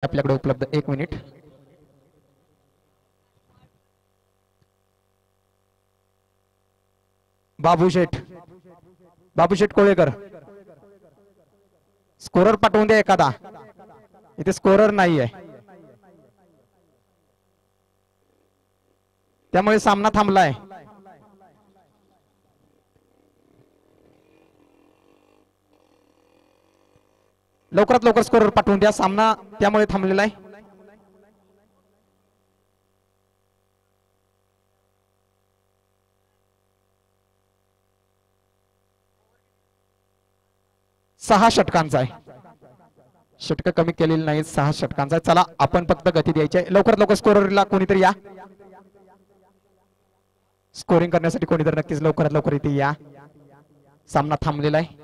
आपल्याकडे उपलब्ध 1 minute. Babusheth Kolekar scorer पाठवून द्या एखादा. इथे स्कोरर नाहीये त्यामुळे सामना थांबलाय. लवकरात लवकर स्कोरर पाठवून द्या. सामना त्यामुळे थांबलेला आहे. सहा षटकांचा आहे. षटक कमी केलेली नाही. 6 षटकांचा आहे. चला आपण फक्त गती द्यायची आहे. लवकरात लवकर स्कोररला कोणीतरी या. स्कोरिंग करण्यासाठी कोणीतरी नक्कीच लवकरात लवकर इथे या. सामना थांबलेला आहे.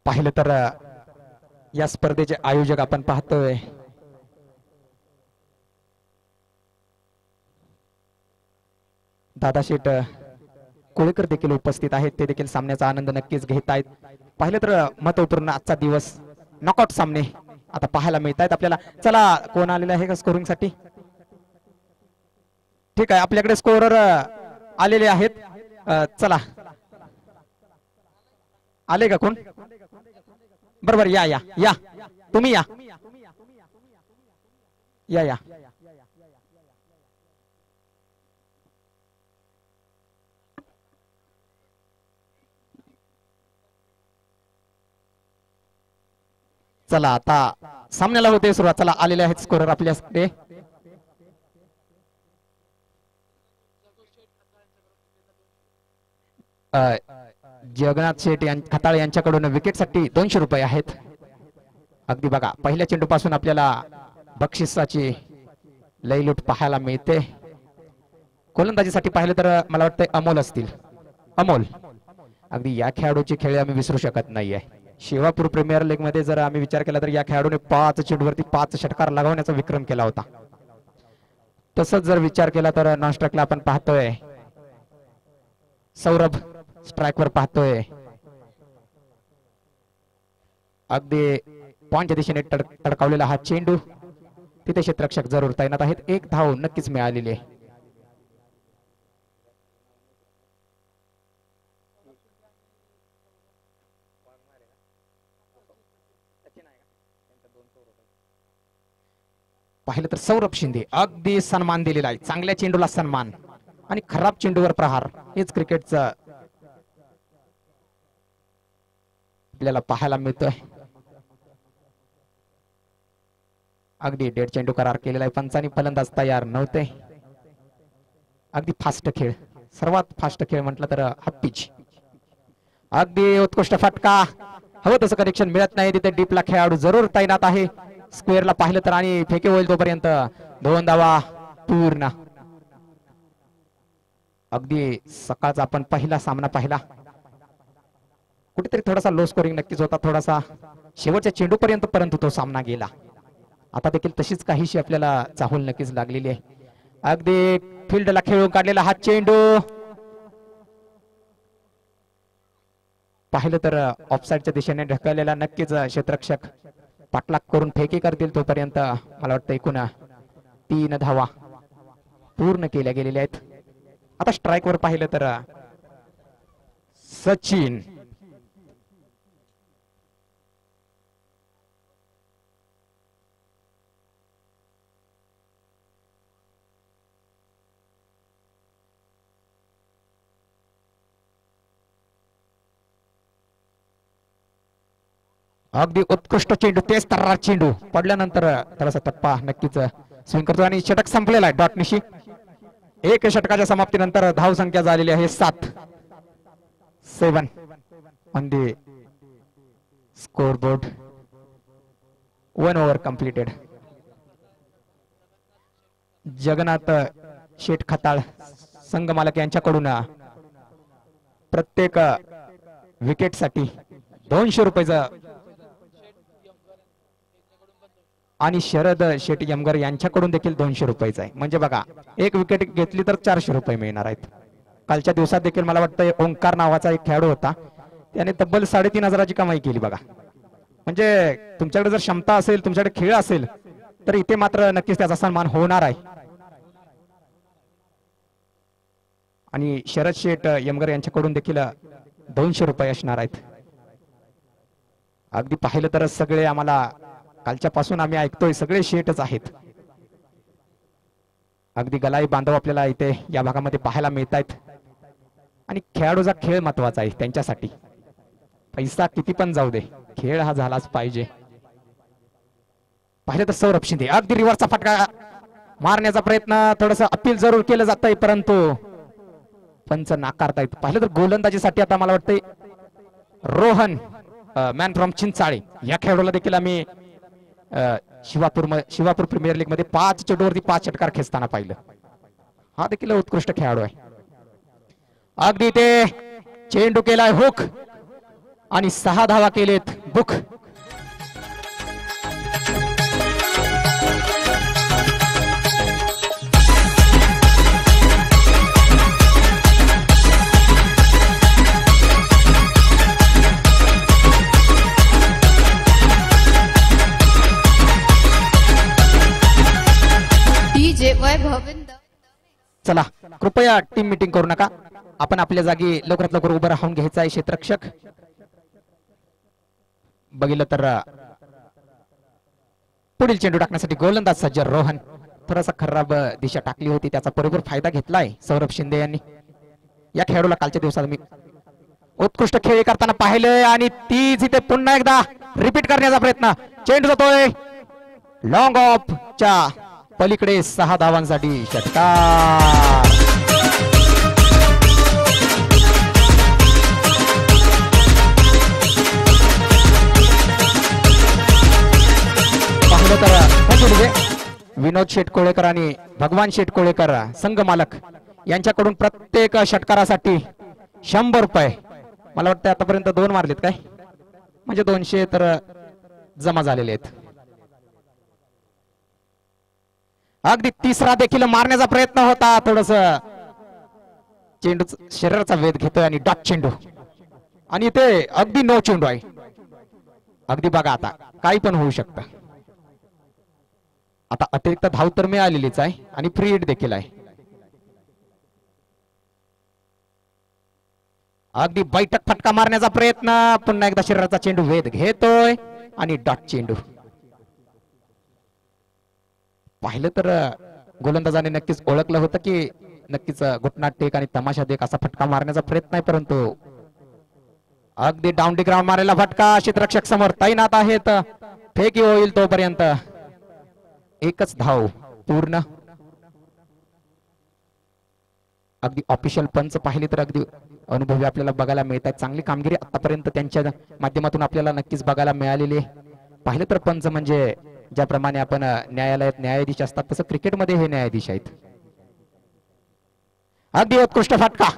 पाहिलं तर या स्पर्धेचे आयोजक आपण पाहतोय दादाशेठ कोळेकर देखील उपस्थित आहेत. ते देखील सामन्याचा आनंद नक्कीच घेत आहेत. पाहिलं तर महत्वपूर्ण आजचा दिवस नॉकआउट सामने आता पाहायला मिळत आहेत आपल्याला. चला कोण आलेला आहे का स्कोरिंग साठी? ठीक आहे आपल्याकडे स्कोरर आलेले आहेत. चला आले का कोण? बरोबर या या या तुम्ही या या या. चला आता सामन्याला होते सुरुवात. चला आलेले आहेत स्कोरर आपल्याकडे. जगन्नाथ शेठ खताळ यांच्याकडून विकेटसाठी 200 रुपये आहेत. अगदी बघा पहिल्या चेंडू पासून आपल्याला बक्षिसाची लयलूट पाहायला मिळते. गोलंदाजीसाठी पाहिलं तर मला वाटतं अमोल असतील. अमोल अगदी या खेळाडूची खेळी आम्ही विसरू शकत नाहीये. शिवापूर प्रीमियर लीग मध्ये जर आम्ही विचार केला तर या खेळाडूने 5 चेंडूवरती 5 षटकार लगावण्याचा विक्रम केला होता. तसंच जर विचार केला तर नॉनस्ट्राईकला आपण पाहतोय सौरभ, स्ट्राईकवर पाहतोय अगदी पॉइंटच्या दिशेने तडकावलेला हा चेंडू. तिथे क्षेत्ररक्षक जरूर तैनात आहेत. 1 धाव नक्कीच मिळालेली आहे. पाहिलं तर सौरभ शिंदे अगदी सन्मान दिलेला आहे. चांगल्या चेंडूला सन्मान आणि खराब चेंडूवर प्रहार. हेच क्रिकेटचं आपल्याला पाहायला मिळतोय. अगदी 1.5 चेंडू करार केलेला आहे. पंचांनी फलंदाज तयार नव्हते. अगदी फास्ट खेळ, सर्वात फास्ट खेळ म्हटलं तर हा पिच. अगदी उत्कृष्ट फटका. हवं तसं कनेक्शन मिळत नाही. तिथे डीपला खेळाडू जरूर तैनात आहे. स्क्वेअरला पाहिलं तर आणि फेके होईल तोपर्यंत 2 धावा पूर्ण. अगदी सकाळचा आपण पहिला सामना पाहिला. कुठेतरी थोडासा लो स्कोरिंग नक्कीच होता. थोडासा शेवटच्या चेंडू पर्यंत परंतु तो सामना गेला. आता देखील तशीच काहीशी आपल्याला चाहूल नक्कीच लागलेली आहे. अगदी फील्डला खेळून काढलेला हा चेंडू पाहिलं तर ऑफसाईडच्या दिशेने ढकललेला. नक्कीच क्षेत्ररक्षक पाठलाग करून फेकी करतील तोपर्यंत मला वाटतं एकूण 3 धावा पूर्ण केल्या गेलेल्या आहेत. आता स्ट्राईकवर पाहिलं तर सचिन अगदी उत्कृष्ट चेंडू. तेच तर्रार चेंडू पडल्यानंतर थोडासा टप्पा नक्कीच स्विंग करतो आणि षटक संपलेला आहे. डॉट निशी 1 षटकाच्या समाप्तीनंतर धाव संख्या झालेली आहे 7 on the scoreboard. 1 over completed. Jagannath Sheth Khatal संघ मालक यांच्याकडून प्रत्येक विकेटसाठी 200 रुपयाचं आणि शरद शेट यमगर यांच्याकडून देखील 200 रुपयाचं आहे. म्हणजे बघा 1 विकेट घेतली तर 400 रुपये मिळणार आहेत. कालच्या दिवसात देखील मला वाटतं ओंकार नावाचा एक खेळाडू होता. त्याने तब्बल 3,500ची कमाई केली बघा. म्हणजे तुमच्याकडे जर क्षमता असेल, तुमच्याकडे खेळ असेल, तर इथे मात्र नक्कीच त्याचा सन्मान होणार आहे. आणि शरद शेठ यमगर यांच्याकडून देखील 200 रुपये असणार आहेत. अगदी पाहिलं तर सगळे आम्हाला कालच्या पासून आम्ही ऐकतोय सगळे शेठच आहेत. अगदी गलाई बांधव आपल्याला इथे या भागामध्ये पाहायला मिळत आहेत. आणि खेळाडूचा खेळ महत्वाचा आहे त्यांच्यासाठी. पैसा किती पण जाऊ दे, खेळ हा झालाच पाहिजे. पाहिलं तर सौरभ शिंदे अगदी रिव्हर्सचा फटका मारण्याचा प्रयत्न, थोडस अपील जरूर केलं जात आहे, परंतु पंच नाकारतायत. पाहिलं तर गोलंदाजीसाठी आता मला वाटतंय रोहन मॅन फ्रॉम चिंचाळे या खेळाडूला देखील आम्ही शिवापूर प्रीमियर लीग मध्ये 5 चेंडूवरती 5 षटकार खेचताना पाहिलं. हा देखील उत्कृष्ट खेळाडू आहे. अगदी ते चेंडू केलाय हुक आणि 6 धावा केलेत बुक. चला कृपया टीम मीटिंग करू नका. आपण आपल्या जागी लवकरात लवकर उभं राहून घ्यायचं आहे. क्षेत्ररक्षक बघितलं तर पुढील चेंडू टाकण्यासाठी गोलंदाज सज्ज रोहन. थोडासा खराब दिशा टाकली होती, त्याचा बरोबर फायदा घेतलाय सौरभ शिंदे यांनी. या खेळाडूला कालच्या दिवसात मी उत्कृष्ट खेळ करताना पाहिलंय आणि तीच इथे पुन्हा एकदा रिपीट करण्याचा प्रयत्न. चेंडू जातोय लॉंग ऑफ च्या पलीकडे 6 धावांसाठी षटकार. पाहिलं तर विनोद शेटकोळेकर आणि भगवान शेटकोळेकर संघ मालक यांच्याकडून प्रत्येक षटकारासाठी 100 रुपये. मला वाटतं आतापर्यंत 2 मारलेत काय, म्हणजे 200 तर जमा झालेले आहेत. अगदी तिसरा देखील मारण्याचा प्रयत्न होता, थोडस चेंडू शरीराचा वेध घेतोय आणि डॉट चेंडू. आणि ते अगदी नो चेंडू आहे. अगदी बघा आता काही पण होऊ शकतं. आता अतिरिक्त धाव तर मिळालेलीच आहे आणि फ्री हिट देखील आहे. अगदी बैठक फटका मारण्याचा प्रयत्न, पुन्हा एकदा शरीराचा चेंडू वेध घेतोय आणि डॉट चेंडू. पाहिलं तर गोलंदाजाने नक्कीच ओळखलं होतं की नक्कीच घुटना टेक आणि तमाशा देक असा फटका मारण्याचा प्रयत्न आहे, परंतु अगदी डाऊन डी ग्राउंड मारायला फटका. क्षेत्ररक्षक समोर तैनात आहेत, फेकी होईल तोपर्यंत 1च धाव पूर्ण. अगदी ऑफिशियल पंच पाहिले तर अगदी अनुभवी आपल्याला बघायला मिळतात. चांगली कामगिरी आतापर्यंत त्यांच्या माध्यमातून आपल्याला नक्कीच बघायला मिळालेली. पाहिलं तर पंच म्हणजे ज्याप्रमाणे आपण न्यायालयात न्यायाधीश असतात तसं क्रिकेटमध्ये हे न्यायाधीश आहेत. अगदी उत्कृष्ट फटका,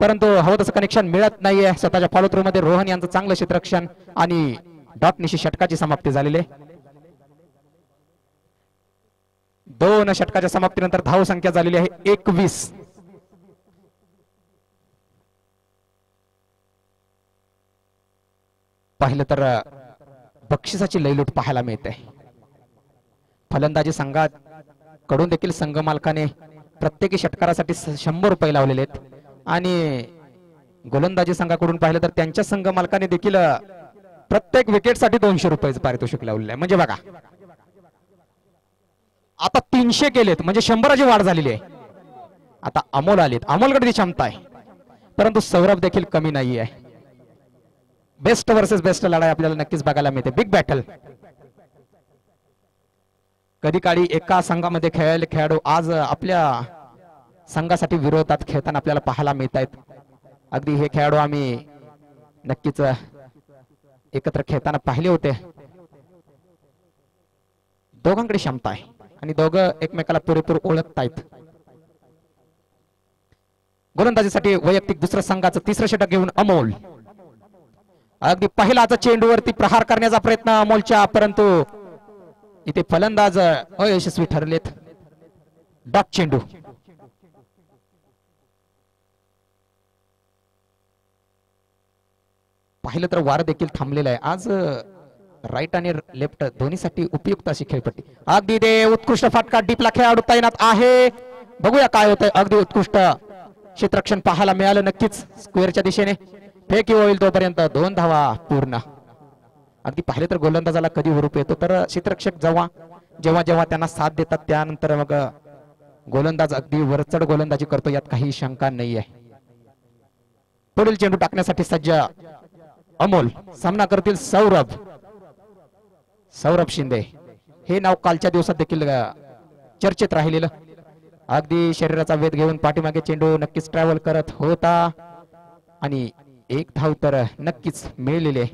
परंतु हवं तसं कनेक्शन मिळत नाहीये. स्वतःच्या फॉलो थ्रू मध्ये रोहन यांचं चांगलं क्षेत्ररक्षण आणि डॉट निशी षटकाची समाप्ती झालेली. 2 षटकाच्या समाप्तीनंतर धाव संख्या झालेली आहे 21. पाहिलं तर बक्षिसाची लयलूट पाहायला मिळते. फलंदाजी संघाकडून देखील संघ मालकाने प्रत्येकी षटकारासाठी 100 रुपये लावलेले आहेत आणि गोलंदाजी संघाकडून पाहिलं तर त्यांच्या संघ मालकाने देखील प्रत्येक विकेटसाठी 200 रुपयाचं पारितोषिक लावलेलं आहे. म्हणजे बघा आता 300 केलेत, म्हणजे 100ची वाढ झालेली आहे. आता अमोल आलेत, अमोलकडे क्षमता आहे, परंतु सौरभ देखील कमी नाही आहे. बेस्ट वर्सेस बेस्ट लढाई आपल्याला नक्कीच बघायला मिळते. Big battle. कधी काळी एका संघामध्ये खेळलेले खेळाडू आज आपल्या संघासाठी विरोधात खेळताना आपल्याला पाहायला मिळत आहेत. अगदी हे खेळाडू आम्ही नक्कीच एकत्र खेळताना पाहिले होते. दोघांकडे क्षमता आहे आणि दोघं एकमेकाला पुरेपूर ओळखतायत. गोलंदाजीसाठी वैयक्तिक दुसऱ्या संघाचं 3रं षटक घेऊन अमोल. अगदी पहिलाच चेंडूवरती प्रहार करण्याचा प्रयत्न अमोलच्या, परंतु इथे फलंदाज अयशस्वी ठरलेत. डॉट चेंडू. पाहिलं तर वार देखील थांबलेला आहे आज. राईट आणि लेफ्ट दोन्हीसाठी उपयुक्त अशी खेळपट्टी. अगदी ते उत्कृष्ट फटका डीपला खेळाडू तैनात आहे. बघूया काय होतंय. अगदी उत्कृष्ट क्षेत्ररक्षण पाहायला मिळालं नक्कीच स्क्वेअरच्या दिशेने. फेकी होईल तोपर्यंत 2 धावा पूर्ण. अगदी पाहिले तर गोलंदाजाला कधी हुरूप येतो तर क्षेत्ररक्षक जेव्हा जेव्हा त्यांना साथ देतात त्यानंतर मग गोलंदाज अगदी वरचढ गोलंदाजी करतो, यात काही शंका नाही आहे. पुढील चेंडू टाकण्यासाठी सज्ज अमोल. सामना करतील सौरभ शिंदे. हे नाव कालच्या दिवसात देखील चर्चेत राहिलेलं. अगदी शरीराचा वेध घेऊन पाठीमागे चेंडू नक्कीच ट्रॅव्हल करत होता आणि एक धाव तर नक्कीच मिळलेले.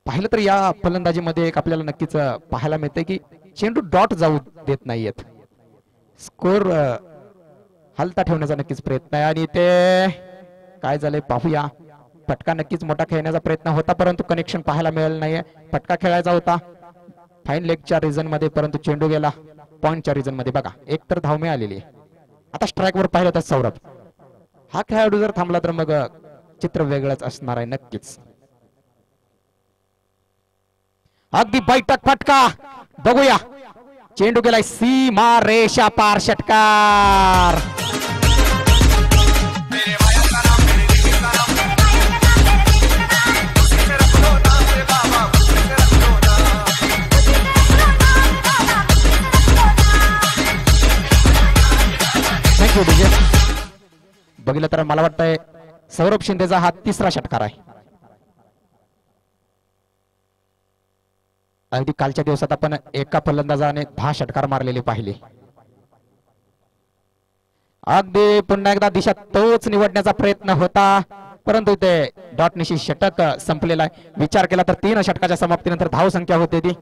पाहिलं तर या फलंदाजीमध्ये एक आपल्याला नक्कीच पाहायला मिळते की चेंडू डॉट जाऊ देत नाहीयेत. स्कोर हलता ठेवण्याचा नक्कीच प्रयत्न आहे आणि ते काय झालंय पाहूया. फटका नक्कीच मोठा खेळण्याचा प्रयत्न होता परंतु कनेक्शन पाहायला मिळालं नाहीये. फटका खेळायचा होता फाईन लेगच्या रिजन मध्ये परंतु चेंडू गेला पॉइंटच्या रिजन मध्ये. बघा एक तर धाव मिळालेली आहे. आता स्ट्राईक वर पाहिलं तर सौरभ. हा खेळाडू जर थांबला तर मग चित्र वेगळंच असणार आहे नक्कीच. अगदी बैठक फटका बघूया. चेंडू गेलाय सीमा रेषा पार. षटकार. Thank you DJ. बघितलं तर मला वाटतंय सौरभ शिंदेचा हा 3रा षटकार आहे. अगदी कालच्या दिवसात आपण एका फलंदाजाने 10 षटकार मारलेले पाहिले. अगदी पुन्हा एकदा दिशा तोच निवडण्याचा प्रयत्न होता परंतु ते डॉट निशी षटक संपलेला आहे. विचार केला तर 3 षटकाच्या समाप्तीनंतर धाव संख्या होते ती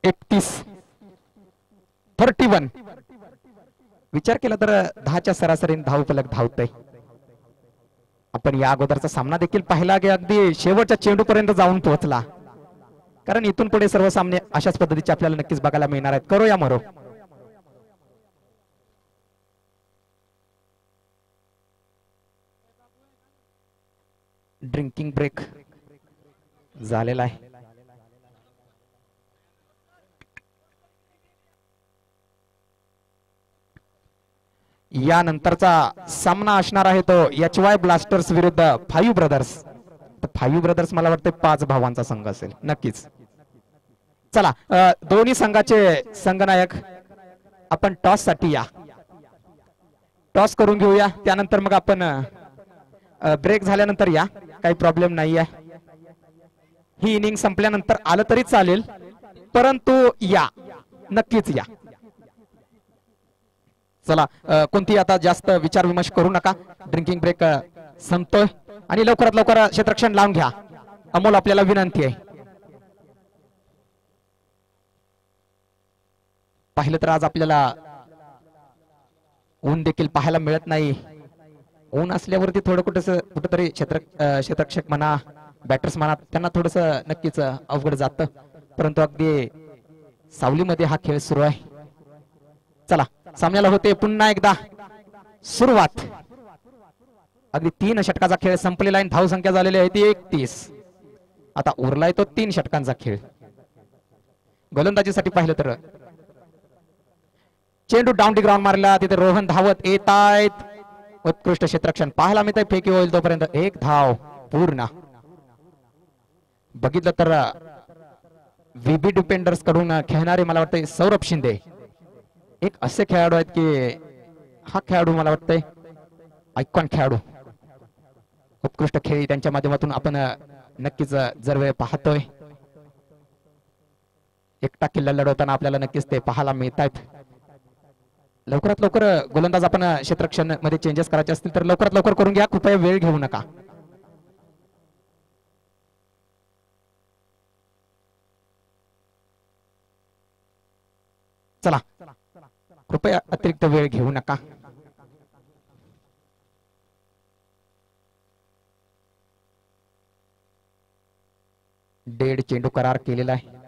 31. विचार केला तर 10च्या सरासरीने धाव फलक धावतय. आपण या अगोदरचा सामना देखील पाहिला की अगदी शेवटच्या चेंडू पर्यंत जाऊन पोहोचला. कारण इथून पुढे सर्व सामने अशाच पद्धतीचे आपल्याला नक्कीच बघायला मिळणार आहेत. करो या मरो. ड्रिंकिंग ब्रेक झालेला आहे. यानंतरचा सामना असणार आहे तो HY ब्लास्टर्स विरुद्ध 5 ब्रदर्स. 5 ब्रदर्स मला वाटतं 5 भावांचा संघ असेल नक्कीच. चला दोन्ही संघाचे संघनायक आपण टॉस साठी या. टॉस करून घेऊया त्यानंतर मग आपण ब्रेक झाल्यानंतर या. काही प्रॉब्लेम नाही आहे. ही इनिंग संपल्यानंतर आलं तरी चालेल परंतु या नक्कीच या. चला कोणती आता जास्त विचार विमर्श करू नका. ड्रिंकिंग ब्रेक संपतोय आणि लवकरात लवकर क्षेत्ररक्षण लावून घ्या. अमोल आपल्याला विनंती आहे. पाहिलं तर आज आपल्याला ऊन देखील पाहायला मिळत नाही. ऊन असल्यावरती थोडं कुठेतरी क्षेत्ररक्षक म्हणा बॅटर्स म्हणा त्यांना थोडस नक्कीच अवघड जातं परंतु अगदी सावलीमध्ये हा खेळ सुरू आहे. चला सामन्याला होते पुन्हा एकदा सुरुवात. अगदी 3 षटकाचा खेळ संपलेला आहे. धाव संख्या झालेली आहे ती 31. आता उरलाय तो 3 षटकांचा खेळ. गोलंदाजीसाठी पाहिलं तर चेंडू डाऊन डी ग्राउंड मारला तिथे रोहन धावत येत आहेत. उत्कृष्ट क्षेत्ररक्षण पाहायला मिळतंय. फेकी होईल तोपर्यंत 1 धाव पूर्ण. बघितलं तर VB डिफेंडर्स कडून खेळणारे मला वाटतं सौरभ शिंदे एक असे खेळाडू आहेत की हा खेळाडू मला वाटतंय आयकॉन खेळाडू. उत्कृष्ट खेळी त्यांच्या माध्यमातून आपण नक्कीच जर वेळ पाहतोय. एकटा किल्ला लढवताना आपल्याला नक्कीच ते पाहायला मिळत आहेत. लवकरात लवकर गोलंदाज आपण क्षेत्ररक्षण मध्ये चेंजेस करायचे असतील तर लवकरात लवकर करून घ्या. कृपया वेळ घेऊ नका. चला कृपया अतिरिक्त वेळ घेऊ नका. डेड चेंडू करार केलेला आहे.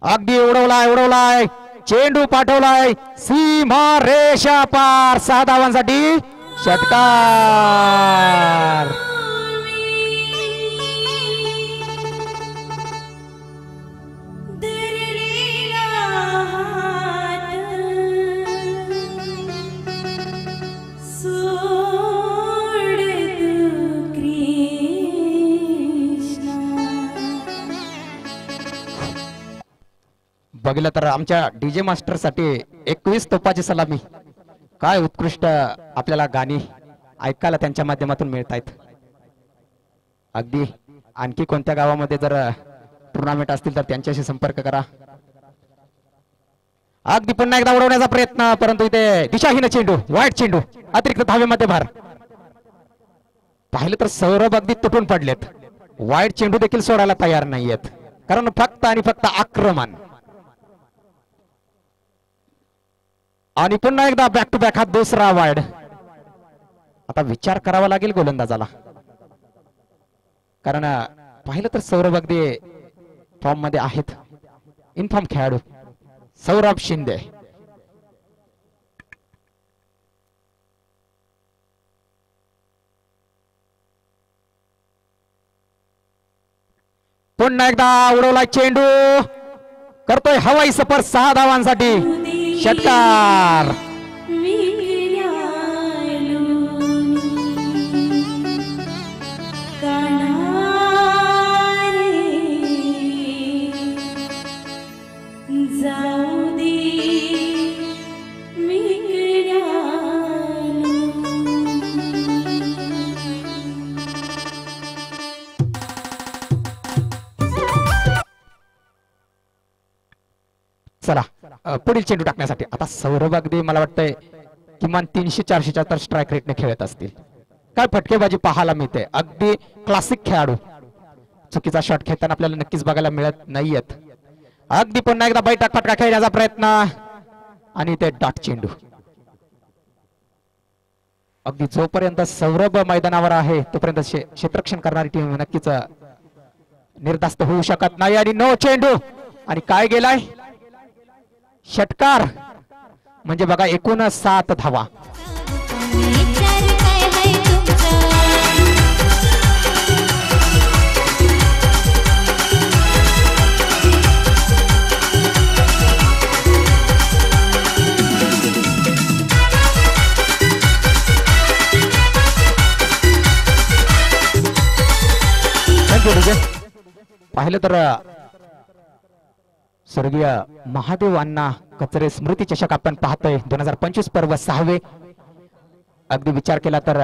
अगदी उडवलाय चेंडू पाठवलाय सीमा रेषा पार 6 धावांसाठी षटकार. बघितलं तर आमच्या डीजे मास्टर साठी 21 तोपाची सलामी. काय उत्कृष्ट आपल्याला गाणी ऐकायला त्यांच्या माध्यमातून मिळत आहेत. अगदी आणखी कोणत्या गावामध्ये जर टुर्नामेंट असतील तर त्यांच्याशी संपर्क करा. अगदी पुन्हा एकदा उडवण्याचा प्रयत्न, परंतु इथे दिशाहीन चेंडू, वाईट चेंडू, अतिरिक्त धावेमध्ये भार. पाहिलं तर सौरभ अगदी तुटून पडलेत. वाईट चेंडू देखील सोडायला तयार नाहीयेत, कारण फक्त आणि फक्त आक्रमण. आणि पुन्हा एकदा बॅक टू बॅक हा दुसरा वाईड. आता विचार करावा लागेल गोलंदाजाला, कारण पाहिलं तर सौरभ अगदी फॉर्म मध्ये आहेत. इनफॉर्म खेळाडू सौरभ शिंदे. पुन्हा एकदा उडवला चेंडू, करतोय हवाई सफर 6 धावांसाठी षटकार. चला पुढील चेंडू टाकण्यासाठी आता सौरभ अगदी मला वाटतंय किमान 300-400च्या तर स्ट्राईक रेटने खेळत असतील. काय फटकेबाजी पाहायला मिळते. अगदी क्लासिक खेळाडू. चुकीचा शॉट खेळताना आपल्याला नक्कीच बघायला मिळत नाहीयेत. अगदी पुन्हा एकदा बैठक फटका खेळण्याचा प्रयत्न आणि ते डॉट चेंडू. अगदी जोपर्यंत सौरभ मैदानावर आहे तोपर्यंत क्षेत्ररक्षण करणारी टीम नक्कीच निर्धास्त होऊ शकत नाही. आणि नो चेंडू आणि काय गेलाय षटकार. म्हणजे बघा एकूण 7 धावा. पाहिलं तर स्वर्गीय महादेव अण्णा कचरे स्मृती चषक आपण पाहतोय 2025 पर्व 6वे. अगदी विचार केला तर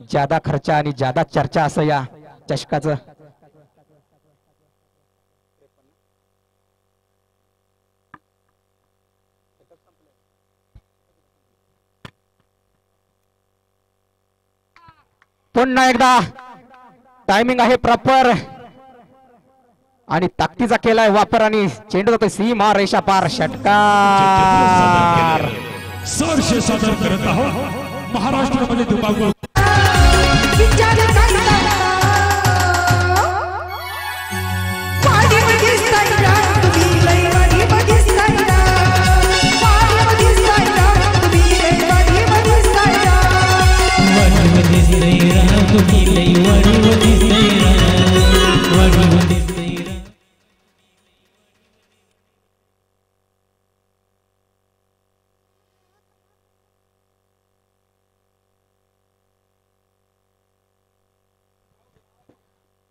ज्यादा खर्च आणि ज्यादा चर्चा असं या चषकाचं. पुन्हा एकदा टायमिंग आहे प्रॉपर आणि ताकदीचा केलाय वापर आणि चेंडू जातोय सीमा रेषा पार षटकार. सरसे सादर करत आहोत महाराष्ट्रामध्ये दुबागुळ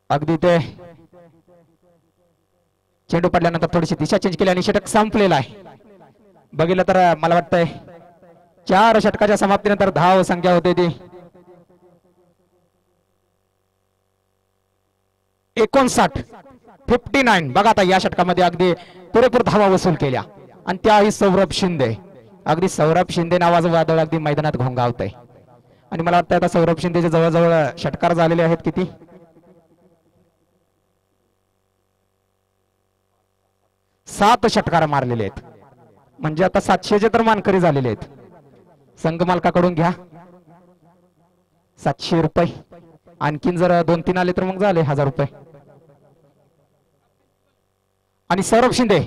अगदी ते चेंडू पडल्यानंतर थोडीशी दिशा चेंज केली आणि षटक संपलेला आहे. बघितलं तर मला वाटतंय 4 षटकाच्या समाप्तीनंतर धाव संख्या होते ती 59. बघा आता या षटकामध्ये अगदी पुरेपूर धावा वसूल केल्या आणि त्याही सौरभ शिंदे. अगदी सौरभ शिंदे नावाचं वादळ अगदी मैदानात घोंगावतंय. आणि मला वाटतं आता सौरभ शिंदेचे जवळजवळ षटकार झालेले आहेत किती 7 षटकार मारलेले आहेत. म्हणजे आता 700चे तर मानकरी झालेले आहेत. संघ मालकाकडून घ्या 700 रुपये. आणखीन जर 2-3 आले तर मग झाले 1000 रुपये. आणि सौरभ शिंदे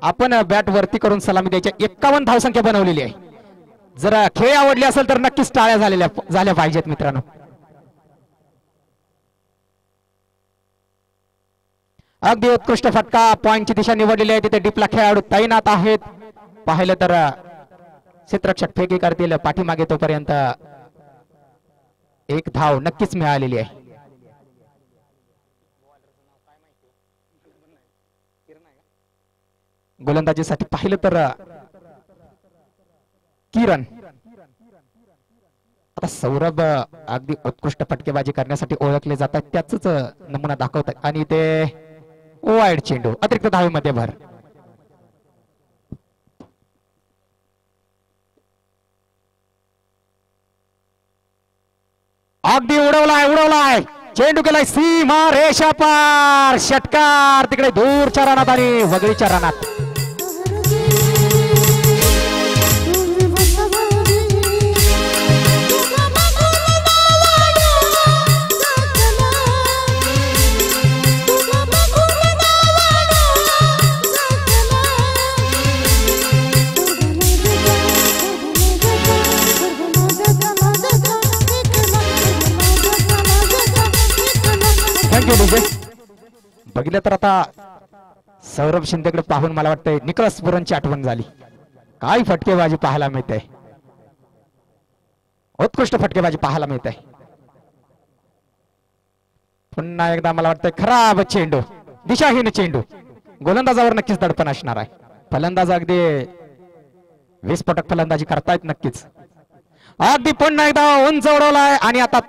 आपण बॅट वरती करून सलामी द्यायच्या 51 धावसंख्या बनवलेली आहे. जर खेळ आवडली असेल तर नक्कीच टाळ्या झाल्या पाहिजेत मित्रांनो. अगदी उत्कृष्ट फटका, पॉइंटची दिशा निवडलेली आहे. तिथे डिपला खेळाडू तैनात आहेत. पाहिलं तर क्षेत्ररक्षक फेकी करतील पाठीमागे, तोपर्यंत एक धाव नक्कीच मिळालेली आहे. गोलंदाजीसाठी पाहिलं तर किरण, आता सौरभ अगदी उत्कृष्ट फटकेबाजी करण्यासाठी ओळखले जातात, त्याच नमुना दाखवतात आणि ते वाईड चेंडू, अतिरिक्त धावेमध्ये भर. अगदी उडवलाय चेंडू केलाय सीमा रेषा पार, षटकार तिकडे दूरच्या रानात आणि वगळीच्या रानात. बघितलं तर आता सौरभ शिंदेकडे पाहून मला वाटतंय निकलस पुरणची आठवण झाली. काय फटकेबाजी पाहायला मिळते, उत्कृष्ट फटकेबाजी पाहायला मिळते. पुन्हा एकदा मला वाटतंय खराब चेंडू, दिशाहीन चेंडू. गोलंदाजावर नक्कीच दडपण असणार आहे. फलंदाज अगदी विस्फोटक फलंदाजी करतायत नक्कीच. अगदी पुन्हा एकदा उंच उडवलाय आणि आता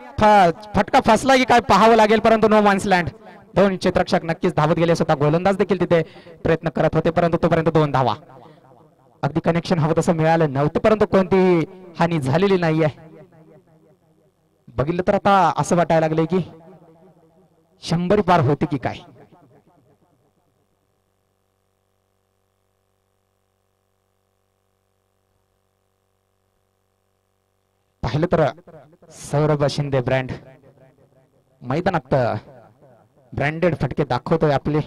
फटका फसला की काय पाहावं लागेल, परंतु नो मॅन्स लँड. दोन क्षेत्ररक्षक नक्कीच धावत गेले, स्वतः गोलंदाज देखील तिथे प्रयत्न करत होते, परंतु तोपर्यंत 2 धावा. अगदी कनेक्शन हवं तसं मिळालं नव्हतं, परंतु कोणतीही हानी झालेली नाहीये. बघितलं तर आता असं वाटायला लागलंय की 100 पार होते की काय. पाहिलं तर सौरभ शिंदे ब्रँड मैदानात ब्रँडेड फटके दाखवतोय आपले.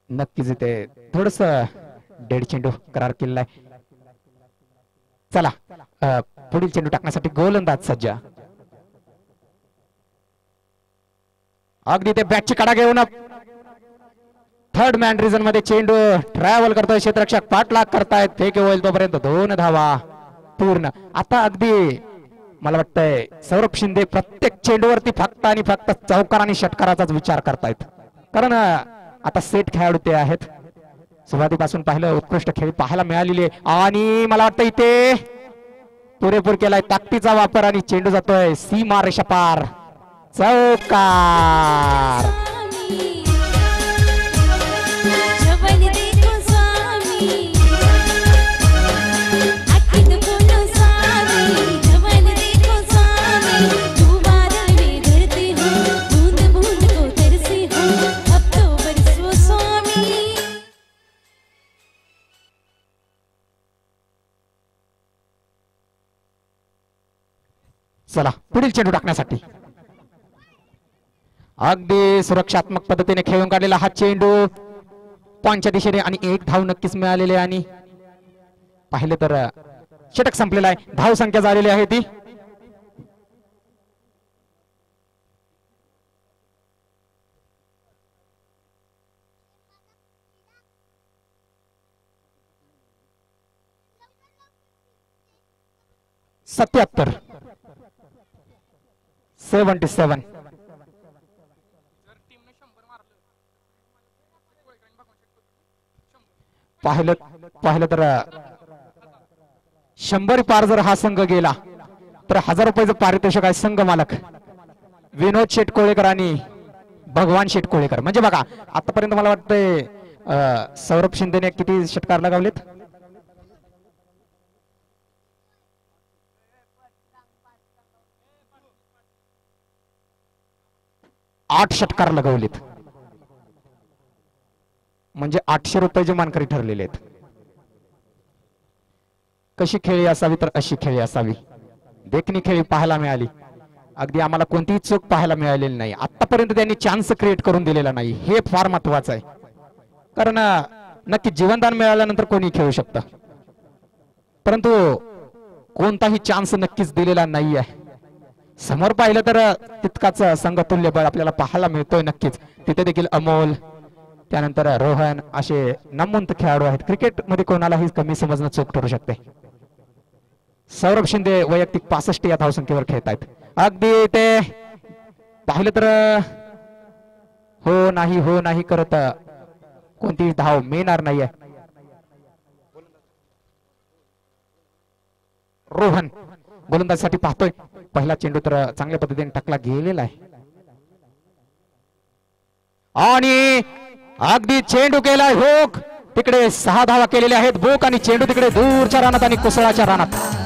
नक्कीच इथे थोडस डेड चेंडू करार केलेला आहे. चला पुढील चेंडू टाकण्यासाठी गोलंदाज सज्ज. अगदी ते बॅटची कडा घेऊन थर्ड मॅन रिजन मध्ये चेंडू ट्रॅव्हल करतोय, क्षेत्ररक्षक पाठलाग करतायत, फेक होईल तोपर्यंत 2 धावा पूर्ण. आता अगदी मला वाटतंय सौरभ शिंदे प्रत्येक चेंडूवरती फक्त आणि फक्त चौकार आणि षटकाराचाच विचार करतायत, कारण आता सेट खेळाडू ते आहेत. सुरुवातीपासून पाहिलं उत्कृष्ट खेळ पाहायला मिळालेली आहे आणि मला वाटतं इथे पुरेपूर केलाय ताकदीचा वापर आणि चेंडू जातोय सीमा रेषा पार, चौकार. चला पुढील चेंडू टाकण्यासाठी अगदी सुरक्षात्मक पद्धतीने खेळून काढलेला हा चेंडू पॉइंटच्या दिशेने आणि 1 धाव नक्कीच मिळालेली आहे. आणि पाहिलं तर षटक संपलेला आहे, धाव संख्या झालेली आहे ती 77. पाहिलं तर 100 पार जर हा संघ गेला तर 1000 रुपयाचं पारितोषिक आहे संघ मालक विनोद शेटकोळेकर आणि भगवान शेटकोळेकर. म्हणजे बघा आतापर्यंत मला वाटतंय सौरभ शिंदेने किती षटकार लगावलेत? 8 षटकार लगावलेत, म्हणजे 800 रुपयाचे मानकरी ठरलेले आहेत. कशी खेळी असावी तर अशी खेळी असावी, देखणी खेळी पाहायला मिळाली. अगदी आम्हाला कोणतीही चूक पाहायला मिळालेली नाही. आतापर्यंत त्यांनी चान्स क्रिएट करून दिलेला नाही, हे फार महत्वाचं आहे. कारण नक्की जीवनदान मिळाल्यानंतर कोणी खेळू शकतं, परंतु कोणताही चान्स नक्कीच दिलेला नाही आहे. समोर पाहिलं तर तितकाच संघतुल्य बळ आपल्याला पाहायला मिळतोय. नक्कीच तिथे देखील अमोल, त्यानंतर रोहन असे नामवंत खेळाडू आहेत. क्रिकेटमध्ये कोणालाही कमी समजणं चूक ठरू शकते. सौरभ शिंदे वैयक्तिक 65 या धावसंख्येवर खेळत आहेत. अगदी ते पाहिलं तर हो नाही करत कोणतीही धाव मिळणार नाहीये. रोहन गोलंदाजीसाठी पाहतोय. पहिला चेंडू तर चांगल्या पद्धतीने टाकला गेलेला आहे आणि अगदी चेंडू केलाय हुक. तिकडे 6 धावा केलेल्या आहेत. बुक आणि चेंडू तिकडे दूरच्या रानात आणि कुसळाच्या रानात.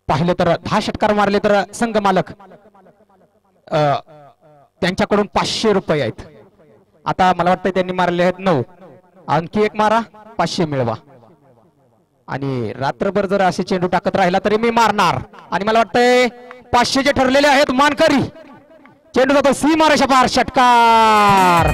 पाहिलं तर 10 षटकार मारले तर संघ मालक त्यांच्याकडून 500 रुपये आहेत. आता मला वाटतं त्यांनी मारले आहेत 9. आणखी एक मारा, 500 मिळवा. आणि रात्रभर जर असे चेंडू टाकत राहिला तरी मी मारणार. आणि मला वाटतंय 500 जे ठरलेले आहेत मानकरी. चेंडू जातो सीमारेषा पार. षटकार.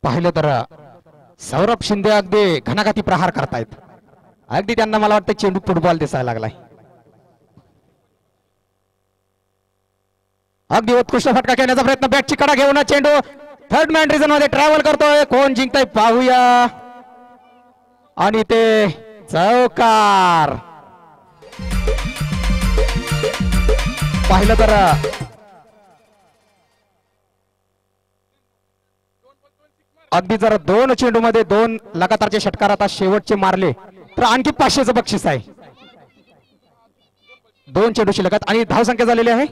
पाहिलं तर सौरभ शिंदे अगदी घणाघाती प्रहार करतायत. अगदी त्यांना मला वाटतं चेंडू फुटबॉल दिसायला लागलाय. अगदी उत्कृष्ट फटका खेळण्याचा प्रयत्न. बॅटची कडा घेऊन चेंडू थर्ड मॅन रिझन मध्ये ट्रॅव्हल करतोय. कोण जिंकताय पाहूया. आणि ते चौकार. पाहिलं तर अगदी जर 2 चेंडू मध्ये 2 लगातारचे षटकार आता शेवटचे मारले तर आणखी 500चं बक्षीस आहे. 2 चेंडू शिल्लक आणि धावसंख्या झालेली आहे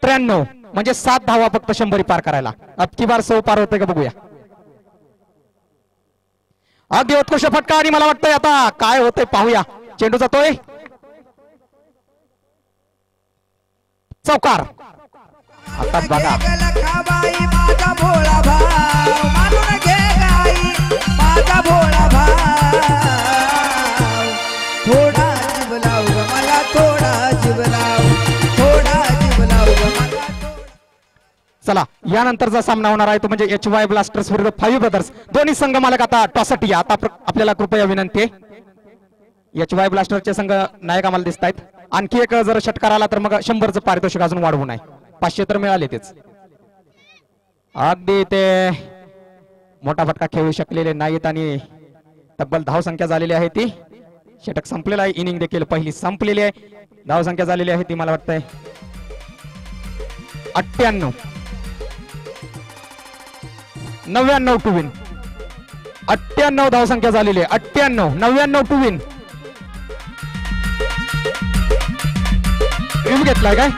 93. म्हणजे 7 धावा फक्त 100 पार करायला. अबकी बार 100 पार होते का बघूया. अगदी उत्कृष्ट फटका आणि मला वाटतंय आता काय होतंय पाहूया. चेंडू जातोय चौकार. आता बघा चला यानंतरचा सामना होणार आहे तो म्हणजे HY ब्लास्टर्स विरुद्ध 5 ब्रदर्स. दोन्ही संघ मालक आता टॉससाठी या. आता आपल्याला कृपया विनंती आहे. HY ब्लास्टरचे संघ नायक आम्हाला दिसत आहेत. आणखी एक जर षटकार आला तर मग 100चं पारितोषिक अजून वाढवून आहे. 500 तर मिळाले तेच. अगदी ते मोठा फटका खेळू शकलेले नाहीत आणि तब्बल धावसंख्या झालेली आहे ती. षटक संपलेला आहे. इनिंग देखील पहिली संपलेली आहे. धावसंख्या झालेली आहे ती मला वाटतंय 98. 99 टू विन. 98 धावसंख्या झालेली आहे. 98 99 टू विन. रिव्ह्यू घेतलाय काय?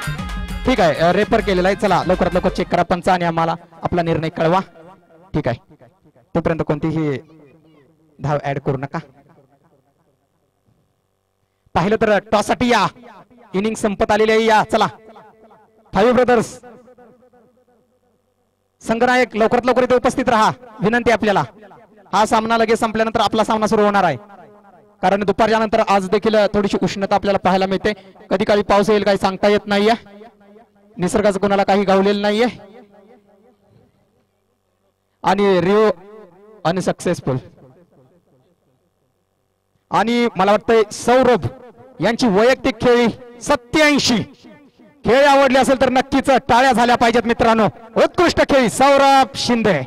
ठीक आहे रेफर केलेला आहे. चला लवकरात लवकर चेक करा पंच आणि आम्हाला आपला निर्णय कळवा. ठीक आहे तोपर्यंत कोणतीही धाव ऍड करू नका. पाहिलं तर टॉससाठी या. इनिंग संपत आलेली आहे. या चला 5 ब्रदर्स संघनायक लवकरात लवकर इथे उपस्थित राहा, विनंती आपल्याला. हा सामना लगेच संपल्यानंतर आपला सामना सुरू होणार आहे, कारण दुपारच्या नंतर आज देखील थोडीशी उष्णता आपल्याला पाहायला मिळते. कधी काळी पाऊस येईल काही सांगता येत नाहीये, निसर्गाचं कोणाला काही गावलेलं नाहीये. आणि रिओ अनसक्सेसफुल. आणि मला वाटतंय सौरभ यांची वैयक्तिक खेळी 87. खेळ आवडले असेल तर नक्कीच टाळ्या झाल्या पाहिजेत मित्रांनो. उत्कृष्ट खेळी सौरभ शिंदे.